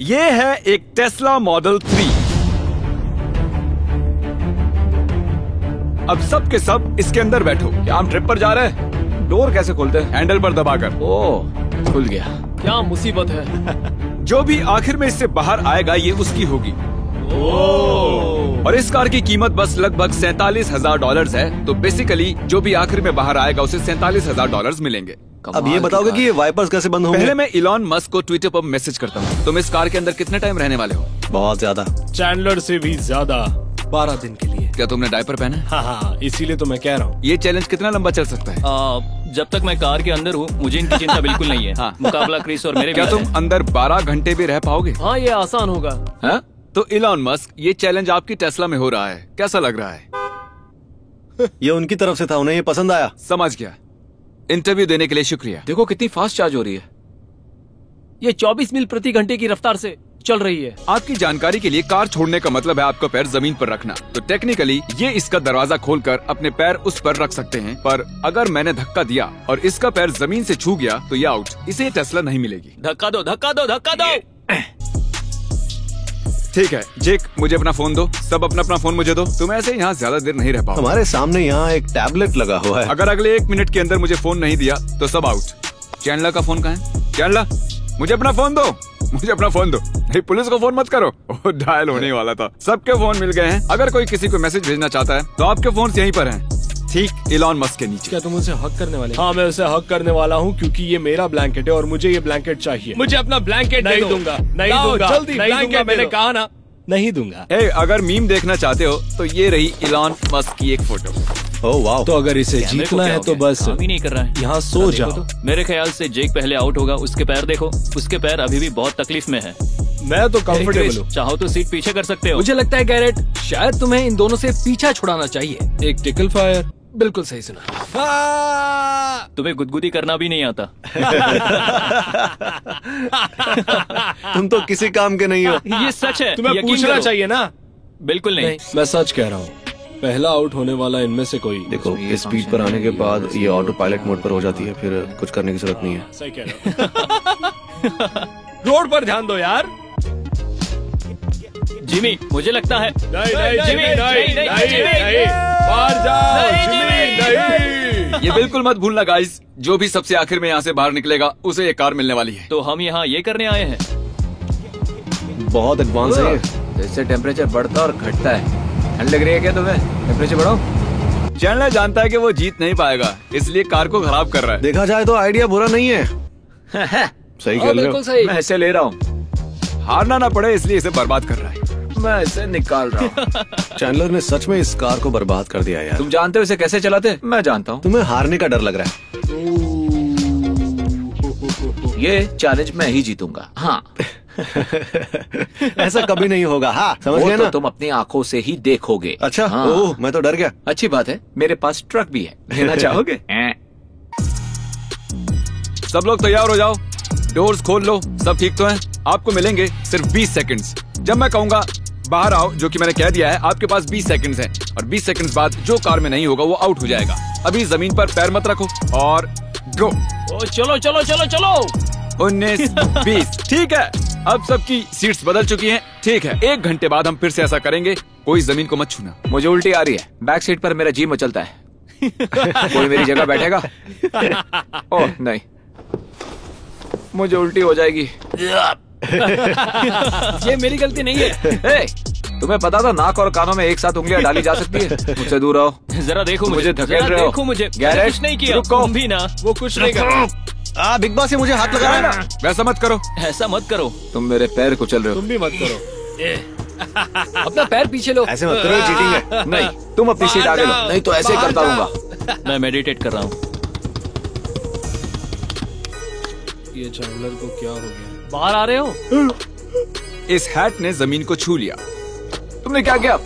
ये है एक टेस्ला मॉडल 3। अब सब के सब इसके अंदर बैठो। क्या हम ट्रिप पर जा रहे हैं? डोर कैसे खोलते हैं? हैंडल पर दबाकर। ओह, खुल गया। क्या मुसीबत है। जो भी आखिर में इससे बाहर आएगा ये उसकी होगी। और इस कार की कीमत बस लगभग $47,000 है। तो बेसिकली जो भी आखिर में बाहर आएगा उसे $47,000 मिलेंगे। अब ये बताओगे कि ये वाइपर्स कैसे बंद होंगे? पहले मैं इलॉन मस्क को ट्विटर पर मैसेज करता हूँ। तुम इस कार के अंदर कितने टाइम रहने वाले हो? बहुत ज्यादा। चैंडलर से भी ज्यादा। 12 दिन के लिए। क्या तुमने डायपर पहना है? हाँ, इसीलिए तो मैं कह रहा हूँ। ये चैलेंज कितना लंबा चल सकता है? जब तक मैं कार के अंदर हूँ मुझे इनकी चिंता बिल्कुल नहीं है। हाँ। मुकाबला क्रिस और मेरे। क्या तुम अंदर 12 घंटे भी रह पाओगे? हाँ, ये आसान होगा। हाँ? तो इलॉन मस्क, ये चैलेंज आपकी टेस्ला में हो रहा है, कैसा लग रहा है? ये उनकी तरफ से था, उन्हें ये पसंद आया। समझ गया। इंटरव्यू देने के लिए शुक्रिया। देखो कितनी फास्ट चार्ज हो रही है। ये 24 मील प्रति घंटे की रफ्तार से चल रही है। आपकी जानकारी के लिए, कार छोड़ने का मतलब है आपका पैर जमीन पर रखना। तो टेक्निकली ये इसका दरवाजा खोलकर अपने पैर उस पर रख सकते हैं, पर अगर मैंने धक्का दिया और इसका पैर जमीन से छू गया तो ये आउट। इसे टेस्ला नहीं मिलेगी। धक्का दो, धक्का दो, धक्का दो। ठीक है जेक, मुझे अपना फोन दो। सब अपना अपना फोन मुझे दो। तुम ऐसे यहाँ ज्यादा देर नहीं रह पाओ। हमारे सामने यहाँ एक टैबलेट लगा हुआ है। अगर अगले 1 मिनट के अंदर मुझे फोन नहीं दिया तो सब आउट। चैंडलर का फोन कहाँ है? चैंडलर, मुझे अपना फोन दो। मुझे अपना फोन दो। नहीं, पुलिस को फोन मत करो। ओह, डायल होने वाला था। सबके फोन मिल गए हैं। अगर कोई किसी को मैसेज भेजना चाहता है तो आपके फोन यहीं पर हैं, ठीक इलॉन मस्क के नीचे। क्या तुम उसे हक करने वाले? हाँ, मैं उसे हक करने वाला हूँ क्योंकि ये मेरा ब्लैंकेट है और मुझे ये ब्लैंकेट चाहिए। मुझे अपना ब्लैंकेट नहीं दूंगा। नहीं दूंगा, जल्दी ब्लैंकेट। मैंने कहा ना, नहीं दूंगा। अगर मीम देखना चाहते हो तो ये रही इलॉन मस्क की एक फोटो। ओह वाह। तो अगर इसे जीतना है तो बस काम ही नहीं कर रहा है। यहाँ सो जाओ। तो मेरे ख्याल से जेक पहले आउट होगा। उसके पैर देखो, उसके पैर अभी भी बहुत तकलीफ में है। मैं तो कंफर्टेबल हूँ। चाहो तो सीट पीछे कर सकते हो। मुझे लगता है गैरेट, शायद तुम्हें इन दोनों से पीछा छुड़ाना चाहिए। एक टिकल फायर। बिल्कुल सही सुना। तुम्हें गुदगुदी करना भी नहीं आता। तुम तो किसी काम के नहीं हो। ये सच है। तुम्हें पूछना चाहिए ना। बिल्कुल नहीं। मैं सच कह रहा हूँ। पहला आउट होने वाला इनमें से कोई। देखो, इस स्पीड पर आने के बाद ये ऑटो पायलट मोड पर हो जाती है, फिर कुछ करने की जरूरत नहीं है। सही कह रहे हो। रोड पर ध्यान दो यार। जिमी, मुझे लगता है नहीं, जिमी, नहीं, बाहर जाओ जिमी, नहीं। ये बिल्कुल मत भूलना गाइस, जो भी सबसे आखिर में यहाँ से बाहर निकलेगा उसे ये कार मिलने वाली है। तो हम यहाँ ये करने आए हैं। बहुत एडवांस है ये। जैसे टेम्परेचर बढ़ता और घटता है। ठंड लग रही है क्या तुम्हें? टेम्परेचर बढ़ाओ। चैंडलर जानता है कि वो जीत नहीं पाएगा, इसलिए कार को खराब कर रहा है। देखा जाए तो आइडिया बुरा नहीं है। सही कह रहे हो। मैं इसे ले रहा हूँ। हारना ना पड़े इसलिए इसे बर्बाद कर रहा है। मैं इसे निकाल रहा हूँ। चैंडलर ने सच में इस कार को बर्बाद कर दिया यार। तुम जानते हो इसे कैसे चलाते? मैं जानता हूँ। तुम्हें हारने का डर लग रहा है। ये चैलेंज मैं ही जीतूंगा। हाँ। ऐसा कभी नहीं होगा। हाँ, समझ गए ना? तो तुम अपनी आंखों से ही देखोगे। अच्छा। हाँ। ओह, मैं तो डर गया। अच्छी बात है, मेरे पास ट्रक भी है। लेना चाहोगे? सब लोग तैयार हो जाओ। डोर्स खोल लो। सब ठीक तो है? आपको मिलेंगे सिर्फ 20 सेकंड्स। जब मैं कहूंगा बाहर आओ, जो कि मैंने कह दिया है, आपके पास 20 सेकंड्स हैं और 20 सेकंड्स बाद जो कार में नहीं होगा वो आउट हो जाएगा। अभी जमीन पर पैर मत रखो और गो। ओ, चलो चलो चलो चलो। 19, 20। ठीक है, अब सबकी सीट्स बदल चुकी हैं। ठीक है, 1 घंटे बाद हम फिर से ऐसा करेंगे। कोई जमीन को मत छूना। मुझे उल्टी आ रही है। बैक सीट पर मेरा जी मचलता है। कोई मेरी जगह बैठेगा? ओह नहीं, मुझे उल्टी हो जाएगी। ये मेरी गलती नहीं है। तुम्हें पता था नाक और कानों में एक साथ उंगलियां डाली जा सकती है? मुझसे दूर रहो। जरा देखो मुझे धकेल रहे हो। देखो मुझे। गैरेज, कुछ नहीं किया। रुको। तुम भी ना। वो कुछ नहीं कर रहा। बिग बॉस, ये मुझे हाथ लगा रहा है ना। वैसा मत करो। ऐसा मत करो। तुम मेरे पैर कुचल रहे हो। तुम भी मत करो। अपना पैर पीछे लो। ऐसे मत करो, चीटिंग है। नहीं, तुम अपनी सीट आगे लो, नहीं तो ऐसे करता रहूंगा। मैं मेडिटेट कर रहा हूँ। ये चैंडलर को क्या हो गया? बाहर आ रहे हो? इस हैट ने जमीन को छू लिया। तुमने क्या किया?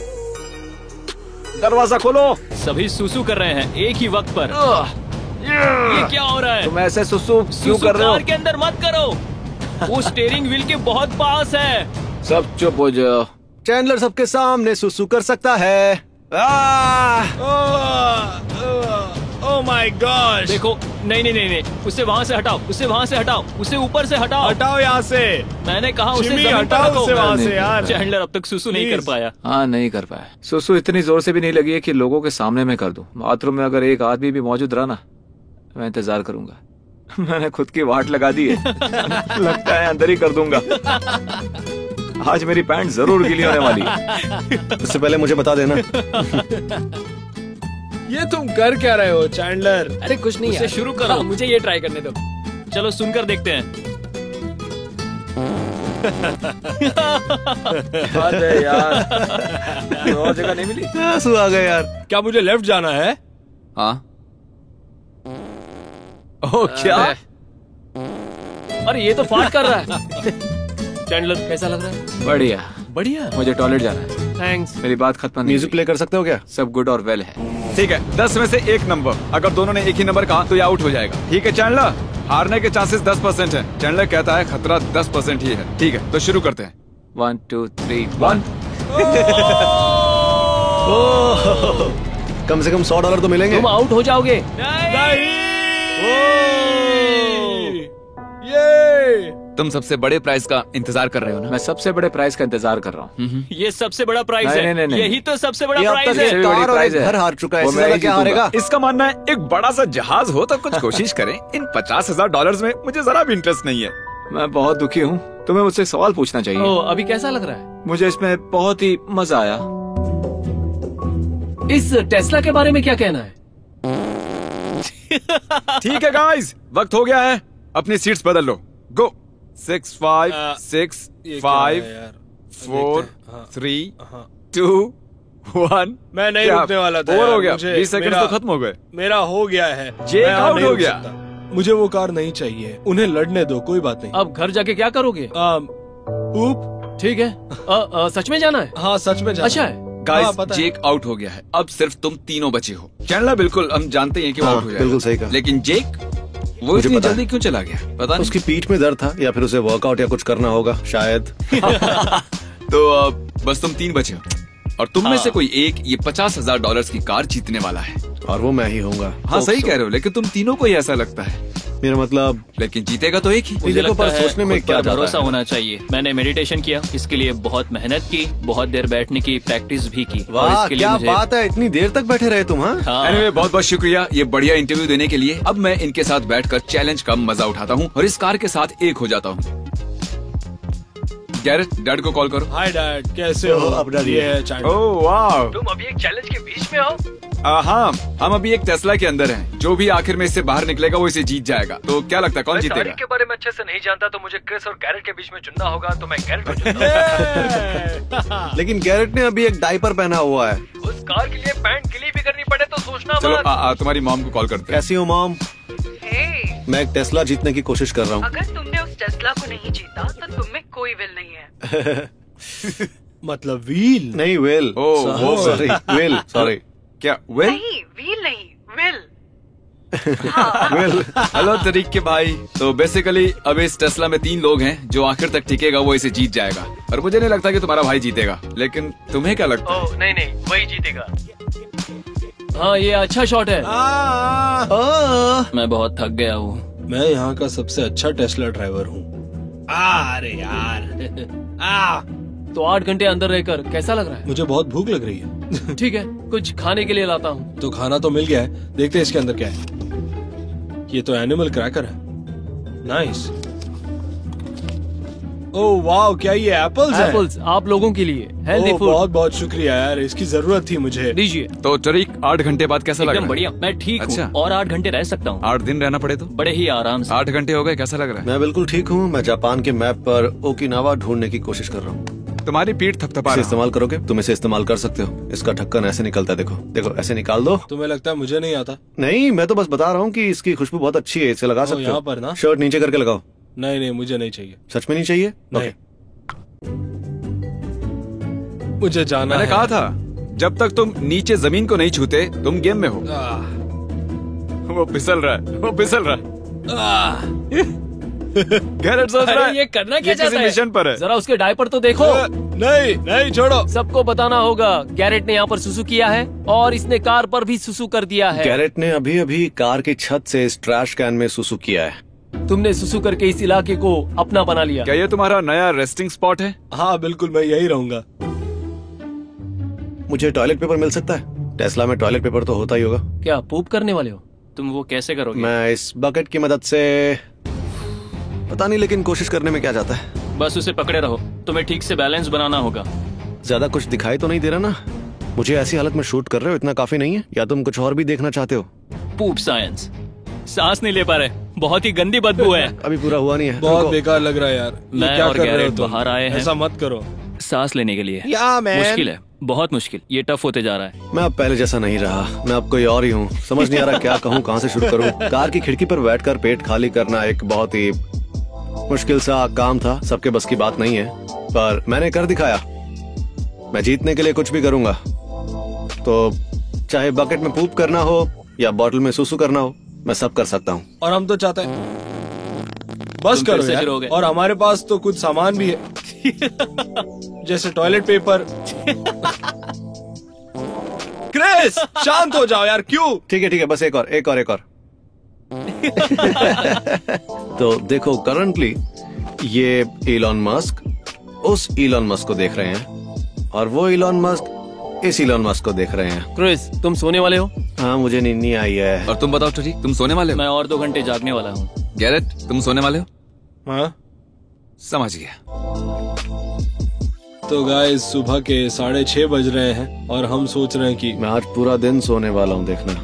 दरवाजा खोलो। सभी सुसु कर रहे हैं एक ही वक्त पर। ये क्या हो रहा है? तुम ऐसे सुसु क्यों कर रहे हो? कार के अंदर मत करो। वो स्टीयरिंग व्हील के बहुत पास है। सब चुप हो जाओ। चैंडलर सबके सामने सुसु कर सकता है। Oh my God. देखो नहीं नहीं नहीं नहीं, उसे वहाँ से हटाओ, उसे वहाँ से हटाओ, उसे ऊपर से हटाओ। हटाओ यहाँ से। मैंने कहा उसे जिमी, जमीन पर हटाओ रखो। उसे वहाँ से यार। चैंडलर अब तक सुसु नहीं कर Please। पाया। हाँ नहीं कर पाया। सुसु इतनी जोर से भी नहीं लगी है कि लोगों के सामने में कर दूं। बाथरूम में अगर एक आदमी भी मौजूद रहा ना, मैं इंतजार करूंगा। मैंने खुद की वाट लगा दी है। लगता है अंदर ही कर दूंगा। आज मेरी पैंट जरूर गीली होने वाली है। उससे पहले मुझे बता देना। ये तुम कर क्या रहे हो चैंडलर? अरे कुछ नहीं उसे यार, शुरू करो। हाँ, मुझे ये ट्राई करने दो। चलो सुनकर देखते हैं। अरे यार, और जगह नहीं मिली। आंसू आ गए यार। क्या मुझे लेफ्ट जाना है? हाँ। ओ क्या? अरे ये तो फाट कर रहा है। चैंडलर कैसा लग रहा है? बढ़िया। बढ़िया। मुझे टॉयलेट जाना है। थैंक्स। मेरी बात खत्म नहीं म्यूजिक हुई। प्ले कर सकते हो क्या? सब गुड और वेल है। ठीक है, 10 में से 1 नंबर। अगर दोनों ने एक ही नंबर कहा तो ये आउट हो जाएगा। ठीक है चैंडलर, हारने के चांसेस 10% है। चैंडलर कहता है खतरा 10% ही है। ठीक है, तो शुरू करते हैं। 1 2 3 1। कम से कम $100 तो मिलेंगे। तुम आउट हो जाओगे। ये तुम सबसे बड़े प्राइस का इंतजार कर रहे हो ना? मैं सबसे बड़े प्राइस का इंतजार कर रहा हूँ। ये सबसे बड़ा प्राइस नहीं, है। नहीं, नहीं, यही तो सबसे बड़ा ये अब प्राइस तक है। एक कार और एक घर हार चुका है। वो इससे मैं ज्यादा ही क्या जीतूंगा। हारेगा? इसका मानना है एक बड़ा सा जहाज हो तो कुछ कोशिश करें। इन $50,000 में मुझे जरा भी इंटरेस्ट नहीं है। मैं बहुत दुखी हूँ। तुम्हें मुझसे सवाल पूछना चाहिए। ओ, अभी कैसा लग रहा है? मुझे इसमें बहुत ही मजा आया। इस टेस्ला के बारे में क्या कहना है? ठीक है गाइस, वक्त हो गया है। अपनी सीट्स बदल लो। गो। 6 5 6 ये क्या 5 है यार? 4 हाँ। 3 हाँ। 2 1। मैं नहीं रुकने वाला था ओवर यार, हो गया। मुझे 20 सेकंड मेरा- तो खत्म हो गए। मेरा हो गया है। जेक मैं यहाँ आउट नहीं हो रुक गया। सकता। मुझे वो कार नहीं चाहिए। उन्हें लड़ने दो, कोई बात नहीं। अब घर जाके क्या करोगे? ऊप। ठीक है। सच में जाना है? हाँ सच में जाना। अच्छा है। गाइस, पता है। जेक आउट हो गया है। अब सिर्फ तुम तीनों बचे हो। चैंडलर बिल्कुल, हम जानते हैं कि वो हाँ, आउट हो जाएगा। बिल्कुल सही कहा। लेकिन जेक, वो मुझे इतनी पता है। जल्दी क्यों चला गया? पता नहीं। उसकी पीठ में दर्द था या फिर उसे वर्कआउट या कुछ करना होगा शायद। तो बस तुम 3 बचे हो और तुम में से कोई एक ये $50,000 की कार जीतने वाला है। और वो मैं ही होऊंगा। हाँ सही कह रहे हो, लेकिन तुम तीनों को ही ऐसा लगता है। मेरा मतलब लेकिन जीतेगा तो एक ही। मुझे देखो, लगता पर है सोचने में खुद क्या पर जाता भरोसा है। होना चाहिए। मैंने मेडिटेशन किया, इसके लिए बहुत मेहनत की, बहुत देर बैठने की प्रैक्टिस भी की। और वाह इसके लिए क्या मुझे बात है, इतनी देर तक बैठे रहे तुम। हाँ हाँ, एनीवे, बहुत बहुत शुक्रिया ये बढ़िया इंटरव्यू देने के लिए। अब मैं इनके साथ बैठकर चैलेंज का मजा उठाता हूँ और इस कार के साथ एक हो जाता हूँ। गैरेट, डैड को कॉल करो। हाय डैड, कैसे हो? अब डैड ये है चैंडलर। ओह वाह। तुम अभी एक चैलेंज के बीच में हो? हाँ, हम अभी एक टेस्ला के अंदर हैं। जो भी आखिर में इससे बाहर निकलेगा वो इसे जीत जाएगा। तो क्या लगता है कौन जीतेगा? के बारे में अच्छे से नहीं जानता, तो मुझे क्रिस और गैरेट के बीच में चुनना होगा, तो मैं गैरेट को चुनूंगा। लेकिन गैरेट ने अभी एक डायपर पहना हुआ है। उस कार के लिए पैंट गिली भी करनी पड़े तो सोचना चलो मत। तुम्हारी मॉम को कॉल करते हैं। कैसी हो मॉम? हे, मैं एक टेस्ला जीतने की कोशिश कर रहा हूँ। अगर तुमने उस टेस्ला को नहीं जीता तो तुम में कोई विल नहीं है। मतलब व्हील नहीं वेल। ओह, सॉरी वेल सॉरी। क्या वेल? नहीं, व्हील नहीं, विल। हाँ, वेल हेलो तरीक के भाई। तो बेसिकली अब इस टेस्ला में 3 लोग हैं। जो आखिर तक टिकेगा वो इसे जीत जाएगा। और मुझे नहीं लगता कि तुम्हारा भाई जीतेगा। लेकिन तुम्हें क्या लगता है? ओह नहीं नहीं, वही जीतेगा। हाँ ये अच्छा शॉट है। मैं बहुत थक गया हूँ। मैं यहाँ का सबसे अच्छा टेस्ला ड्राइवर हूँ। अरे यार तो 8 घंटे अंदर रहकर कैसा लग रहा है? मुझे बहुत भूख लग रही है। ठीक है, कुछ खाने के लिए लाता हूँ। तो खाना तो मिल गया है, देखते हैं इसके अंदर क्या है। ये तो एनिमल क्रैकर है। नाइस। ओह वाह, क्या ये एप्पल्स हैं? एप्पल्स आप लोगों के लिए हेल्दी ओह, फूड। बहुत बहुत शुक्रिया यार, इसकी जरूरत थी मुझे। दीजिए। तो तरीक 8 घंटे बाद कैसा लग रहा एकदम है? बढ़िया, मैं ठीक अच्छा। हूँ और 8 घंटे रह सकता हूँ। 8 दिन रहना पड़े तो? बड़े ही आराम से। 8 घंटे हो गए, कैसा लग रहा है? मैं बिल्कुल ठीक हूँ। मैं जापान के मैप पर ओकिनावा ढूंढने की कोशिश कर रहा हूँ। तुम्हारी पीठ थपथपा इसे रहा। इस्तेमाल करोगे? तुम इसे इस्तेमाल कर सकते हो। इसका ढक्कन ऐसे निकलता है, देखो देखो, ऐसे निकाल दो। तुम्हें लगता है मुझे नहीं आता? नहीं, मैं तो बस बता रहा हूँ कि इसकी खुशबू बहुत अच्छी है, इसे लगा सकते यहाँ हो। पर ना? शर्ट नीचे करके लगाओ। नहीं नहीं, मुझे नहीं चाहिए। सच में नहीं चाहिए? नहीं। मुझे जाना मैंने है। कहा था जब तक तुम नीचे जमीन को नहीं छूते तुम गेम में हो। वो फिसल रहा है, वो फिसल रहा है। गैरेट सोच रहा है ये करना क्या चाहता है? मिशन पर है। जरा उसके डायपर तो देखो। नहीं नहीं छोड़ो। सबको बताना होगा गैरेट ने यहाँ पर सुसु किया है और इसने कार पर भी सुसु कर दिया है। गैरेट ने अभी अभी कार की छत से इस ट्रैश कैन में सुसु किया है। तुमने सुसु करके इस इलाके को अपना बना लिया। क्या ये तुम्हारा नया रेस्टिंग स्पॉट है? हाँ बिल्कुल, मैं यही रहूंगा। मुझे टॉयलेट पेपर मिल सकता है? टेस्ला में टॉयलेट पेपर तो होता ही होगा। क्या पूप करने वाले हो? तुम वो कैसे करोगे? मैं इस बकेट की मदद से पता नहीं, लेकिन कोशिश करने में क्या जाता है। बस उसे पकड़े रहो, तुम्हें ठीक से बैलेंस बनाना होगा। ज्यादा कुछ दिखाई तो नहीं दे रहा ना? मुझे ऐसी हालत में शूट कर रहे हो, इतना काफी नहीं है? या तुम कुछ और भी देखना चाहते हो? पूप साइंस। सांस नहीं ले पा रहे, बहुत ही गंदी बदबू है। अभी पूरा हुआ नहीं है। बहुत बेकार लग रहा है यार। मैं क्या और कर रहे हो गैरेट तुम? बाहर आए हैं। ऐसा मत करो। सांस लेने के लिए या मैन। मुश्किल है, बहुत मुश्किल। ये टफ होते जा रहा है। मैं अब पहले जैसा नहीं रहा, मैं अब कोई और ही हूँ। समझ नहीं आ रहा क्या कहूँ, कहाँ से शुरू करूँ। कार की खिड़की पर बैठकर पेट खाली करना एक बहुत ही मुश्किल सा काम था। सबके बस की बात नहीं है, पर मैंने कर दिखाया। मैं जीतने के लिए कुछ भी करूंगा। तो चाहे बकेट में पूप करना हो या बॉटल में सुसु करना हो, मैं सब कर सकता हूँ। और हम तो चाहते हैं बस तुम करो फिर से यार। शुरू हो गए। और हमारे पास तो कुछ सामान भी है जैसे टॉयलेट पेपर। क्रिस शांत हो जाओ यार, क्यों? ठीक है, बस एक और। तो देखो, करंटली ये इलॉन मस्क उस इलॉन मस्क को देख रहे हैं और वो इलॉन मस्क इस इलॉन मस्क को देख रहे हैं। क्रिस, तुम सोने वाले हो? हाँ, मुझे नींद नहीं आई है। और तुम बताओ टरी, तुम सोने वाले हो? मैं और 2 घंटे जागने वाला हूँ। गैरेट, तुम सोने वाले हो? हाँ समझ गया। तो गाइस, सुबह के 6:30 बज रहे हैं और हम सोच रहे हैं कि मैं आज पूरा दिन सोने वाला हूँ, देखना।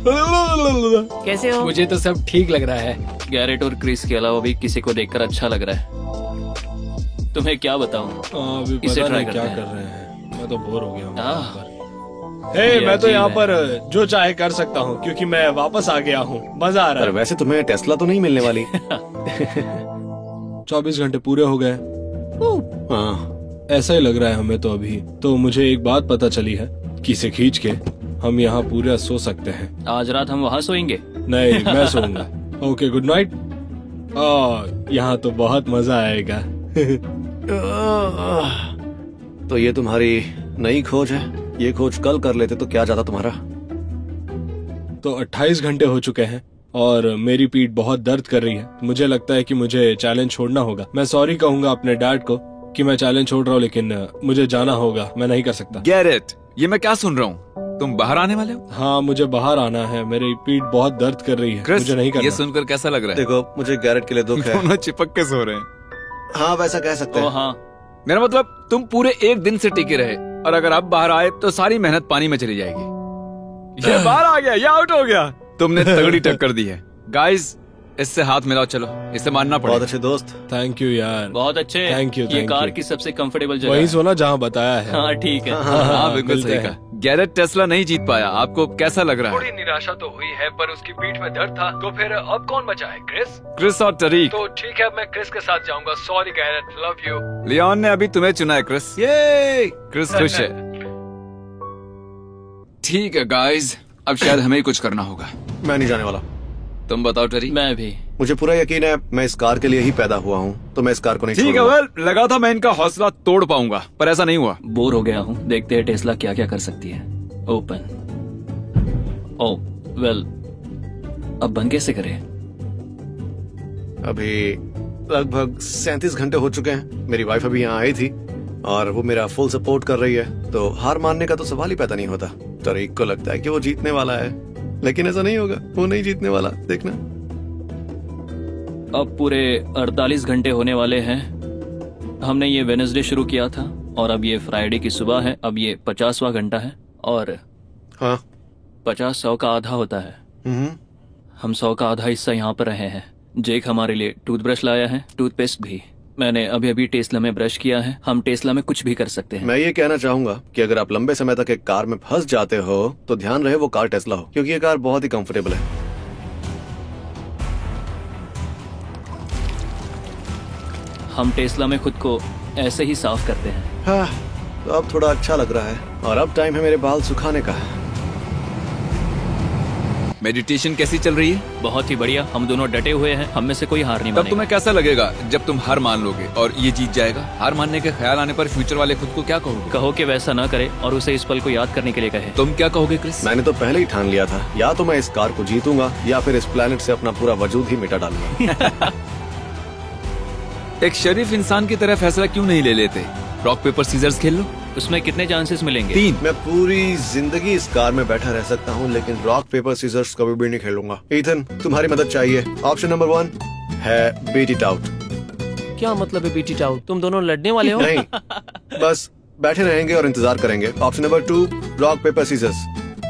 कैसे हो? मुझे तो सब ठीक लग रहा है। गैरेट और क्रिस के अलावा भी किसी को देखकर अच्छा लग रहा है। तुम्हें क्या बताऊं? अभी इसे पता ट्राई नहीं क्या करते कर हैं। रहे हैं। मैं तो बोर हो गया हूँ। ये मैं तो अजीब यहाँ है। पर जो चाहे कर सकता हूँ क्योंकि मैं वापस आ गया हूँ। मजा आ रहा पर है। वैसे तुम्हें टेस्ला तो नहीं मिलने वाली। 24 घंटे पूरे हो गए। हाँ, ऐसा ही लग रहा है हमें तो अभी। तो मुझे एक बात पता चली है कि इसे खींच के हम यहाँ पूरा सो सकते हैं। आज रात हम वहाँ सोएंगे। नहीं, मैं सोऊंगा। Okay, good night. यहाँ तो बहुत मजा आएगा। तो ये तुम्हारी नई खोज है? ये खोज कल कर लेते तो क्या जाता तुम्हारा? तो 28 घंटे हो चुके हैं और मेरी पीठ बहुत दर्द कर रही है। मुझे लगता है कि मुझे चैलेंज छोड़ना होगा। मैं सॉरी कहूंगा अपने डैड को कि मैं चैलेंज छोड़ रहा हूँ, लेकिन मुझे जाना होगा। मैं नहीं कर सकता। गैरेट, ये मैं क्या सुन रहा हूँ? तुम बाहर आने वाले हो? हाँ, मुझे बाहर आना है। मेरी पीठ बहुत दर्द कर रही है। क्रिस, मुझे नहीं करना। ये सुनकर कैसा लग रहा है? देखो, मुझे गैरेट के लिए दुख है। दोनों चिपक के सो रहे हैं। हाँ, वैसा कह सकते ओ हैं। हाँ, मेरा मतलब तुम पूरे एक दिन से टिके रहे और अगर अब बाहर आए तो सारी मेहनत पानी में चली जाएगी। ये बाहर आ गया, ये आउट हो गया। तुमने तगड़ी टक्कर दी है। गाइस, इससे हाथ मिलाओ, चलो, इसे मानना बहुत पड़ेगा। अच्छे दोस्त। थैंक यू यार। बहुत अच्छे। Thank you, ये thank कार you। की सबसे कंफर्टेबल जगह वही है। सोना जहाँ बताया है। हाँ ठीक है। हाँ, बिल्कुल मिलते सही हैं। कहा। गैरेट टेस्ला नहीं जीत पाया, आपको कैसा लग रहा थोड़ी है? निराशा तो हुई है, पर उसकी पीठ में दर्द था। तो फिर अब कौन बचा है? क्रिस? क्रिस और टरीक। तो ठीक है, मैं क्रिस के साथ जाऊंगा। Sorry Garrett, love you. Leon ने अभी तुम्हें चुना है क्रिस। ये क्रिस खुश है। ठीक है गाइस, अब शायद हमें ही कुछ करना होगा। मैं नहीं जाने वाला। तुम बताओ टरी। मैं भी। मुझे पूरा यकीन है मैं इस कार के लिए ही पैदा हुआ हूँ, तो मैं इस कार को नहीं ठीक है, छोड़ूंगा। वेल, लगा था मैं इनका हौसला तोड़ पाऊंगा, पर ऐसा नहीं हुआ। बोर हो गया हूँ। देखते हैं टेस्ला क्या क्या कर सकती है। ओपन। ओ वेल, अब बंद कैसे करें? अभी लगभग 37 घंटे हो चुके हैं। मेरी वाइफ अभी यहाँ आई थी और वो मेरा फुल सपोर्ट कर रही है, तो हार मानने का तो सवाल ही पैदा नहीं होता। तरीक को लगता है कि वो जीतने वाला है, लेकिन ऐसा नहीं होगा। वो नहीं जीतने वाला, देखना। अब पूरे 48 घंटे होने वाले हैं। हमने ये वेडनेसडे शुरू किया था और अब ये फ्राइडे की सुबह है। अब ये 50वां घंटा है और हाँ। 50 100 का आधा होता है। हम 100 का आधा हिस्सा यहाँ पर रहे हैं। जेक हमारे लिए टूथब्रश लाया है, टूथपेस्ट भी। मैंने अभी अभी टेस्ला में ब्रश किया है। हम टेस्ला में कुछ भी कर सकते हैं। मैं ये कहना चाहूंगा कि अगर आप लंबे समय तक एक कार में फंस जाते हो तो ध्यान रहे वो कार टेस्ला हो, क्योंकि ये कार बहुत ही कंफर्टेबल है। हम टेस्ला में खुद को ऐसे ही साफ करते हैं। हाँ, तो अब थोड़ा अच्छा लग रहा है और अब टाइम है मेरे बाल सुखाने का। मेडिटेशन कैसी चल रही है? बहुत ही बढ़िया, हम दोनों डटे हुए हैं, हम में से कोई हार नहीं तब मानेगा। तुम्हें कैसा लगेगा जब तुम हार मान लोगे और ये जीत जाएगा? हार मानने के ख्याल आने पर फ्यूचर वाले खुद को क्या कहोगे? कहो कि वैसा ना करे और उसे इस पल को याद करने के लिए कहे। तुम क्या कहोगे क्रिस? मैंने तो पहले ही ठान लिया था, या तो मैं इस कार को जीतूंगा या फिर इस प्लेनेट से अपना पूरा वजूद ही मिटा डालूंगा। एक शरीफ इंसान की तरह फैसला क्यों नहीं ले लेते? रॉक पेपर सीजर्स खेल लो। उसमें कितने चांसेस मिलेंगे? 3। मैं पूरी जिंदगी इस कार में बैठा रह सकता हूँ, लेकिन रॉक पेपर सीजर्स कभी भी नहीं खेलूंगा। ईथन, तुम्हारी मदद चाहिए। ऑप्शन नंबर 1 है बीट इट आउट। क्या मतलब है बीट इट आउट? तुम दोनों लड़ने वाले हो? नहीं, बस बैठे रहेंगे और इंतजार करेंगे। Option number 2 rock paper scissors.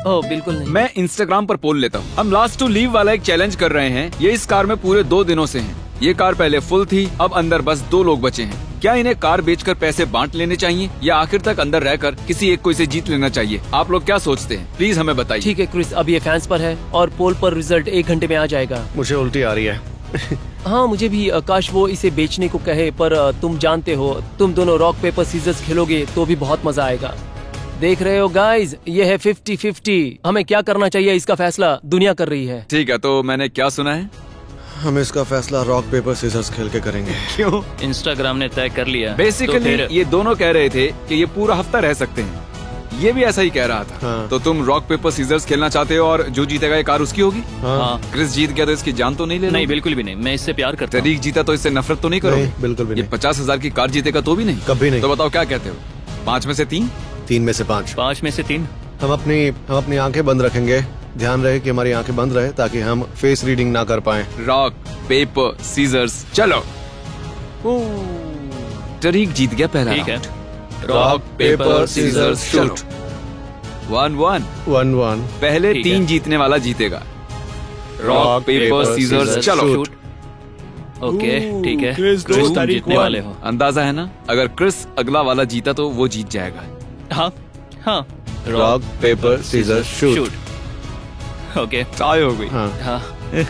ओह बिल्कुल नहीं। मैं इंस्टाग्राम पर पोल लेता हूँ। हम लास्ट टू लीव वाला एक चैलेंज कर रहे हैं। ये इस कार में पूरे 2 दिनों से हैं। ये कार पहले फुल थी, अब अंदर बस 2 लोग बचे हैं। क्या इन्हें कार बेचकर पैसे बांट लेने चाहिए या आखिर तक अंदर रहकर किसी एक को इसे जीत लेना चाहिए? आप लोग क्या सोचते हैं? प्लीज हमें बताइए। ठीक है क्रिस, अब ये फैंस पर है और पोल पर रिजल्ट 1 घंटे में आ जाएगा। मुझे उल्टी आ रही है। हाँ मुझे भी। काश वो इसे बेचने को कहे, पर तुम जानते हो, तुम दोनों रॉक पेपर सीजर्स खेलोगे तो भी बहुत मजा आएगा। देख रहे हो गाइज, ये है 50-50। हमें क्या करना चाहिए इसका फैसला दुनिया कर रही है। ठीक है, तो मैंने क्या सुना है? हम इसका फैसला रॉक पेपर सीजर्स खेल के करेंगे। क्यों? इंस्टाग्राम ने तय कर लिया। बेसिकली तो फिर ये दोनों कह रहे थे कि ये पूरा हफ्ता रह सकते हैं। ये भी ऐसा ही कह रहा था। हाँ। तो तुम रॉक पेपर सीजर्स खेलना चाहते हो और जो जीतेगा ये कार उसकी होगी? हाँ। क्रिस जीत गया तो इसकी जान तो नहीं ले नहीं, बिल्कुल भी नहीं, मैं इससे प्यार करता हूँ। तरीक जीता तो इससे नफरत तो नहीं करोगे? नहीं, बिल्कुल भी ये नहीं। 50,000 की कार जीतेगा तो भी नहीं? कभी नहीं। तो बताओ क्या कहते हो? 5 में से 3? 3 में से 5। 5 में से 3। हम अपनी आंखें बंद रखेंगे। ध्यान रहे कि हमारी आंखें बंद रहे ताकि हम फेस रीडिंग ना कर पाए। रॉक पेपर सीजर्स, चलो। तरीक जीत गया पहला ठीक है। Round. Rock paper scissors shoot. 1-1। 1-1। पहले ठीक 3 है। जीतने वाला जीतेगा। Rock rock paper paper scissors, scissors चलो। शूट। ओके ठीक है। क्रिस, क्रिस, 2 तुम तारीख जीतने को। वाले हो। अंदाजा है ना? अगर क्रिस अगला वाला जीता तो वो जीत जाएगा। हाँ हाँ। Rock paper scissors shoot. Okay tie हो गई। हाँ। हाँ।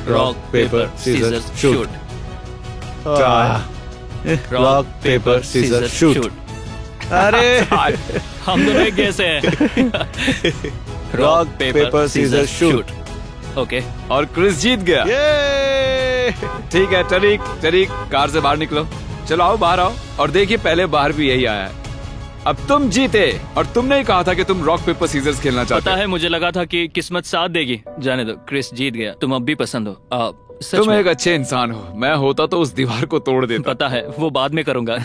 Rock paper scissors shoot. Rock paper scissors shoot. अरे हम दोनों एक जैसे हैं। Rock paper scissors shoot. Okay और क्रिस जीत गया। ये ठीक है तरीक कार से बाहर निकलो। चलो आओ, बाहर आओ। और देखिए पहले बाहर भी यही आया है। अब तुम जीते और तुमने ही कहा था कि तुम रॉक पेपर सीजर्स खेलना चाहते पता हो। है, मुझे लगा था कि किस्मत साथ देगी। जाने दो, क्रिस जीत गया। तुम अब भी पसंद हो। सच तुम में। एक अच्छे इंसान हो। मैं होता तो उस दीवार को तोड़ देता। पता है, वो बाद में करूंगा।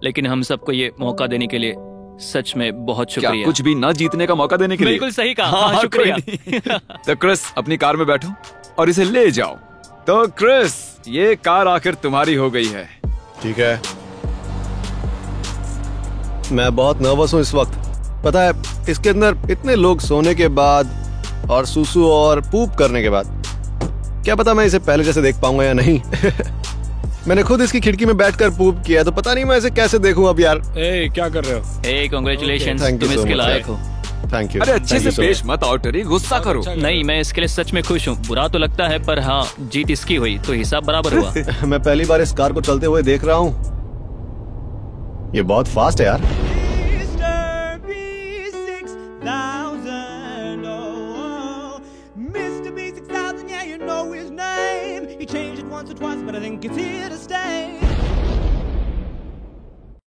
लेकिन हम सबको ये मौका देने के लिए सच में बहुत क्या शुक्रिया। कुछ भी न जीतने का मौका देने के लिए? बिल्कुल सही कहा। हाँ, हाँ, शुक्रिया। कोई नहीं। तो क्रिस अपनी कार में बैठो और इसे ले जाओ। तो क्रिस, ये कार आखिर तुम्हारी हो गई है। ठीक है। मैं बहुत नर्वस हूँ इस वक्त। पता है, इसके अंदर इतने लोग सोने के बाद और सुसु और पूप करने के बाद, क्या पता मैं इसे पहले जैसे देख पाऊंगा या नहीं। मैंने खुद इसकी खिड़की में बैठकर पूप किया, तो पता नहीं मैं इसे कैसे देखूं अब यार। ए, क्या कर रहे हो? हे कांग्रेचुलेशंस, Thank you तुम so इसके much, लायक हो। Thank you. अरे अच्छे से पेश मत आओ टरी, गुस्सा करो। नहीं, मैं इसके लिए सच में खुश हूँ। बुरा तो लगता है, पर हाँ, जीत इसकी हुई तो हिसाब बराबर हुआ। मैं पहली बार इस कार को चलते हुए देख रहा हूँ। ये बहुत फास्ट है यार। Mr. B6000, oh, Mr. B6000, yeah, you know his name. He changed it once or twice, but I think it's here to stay.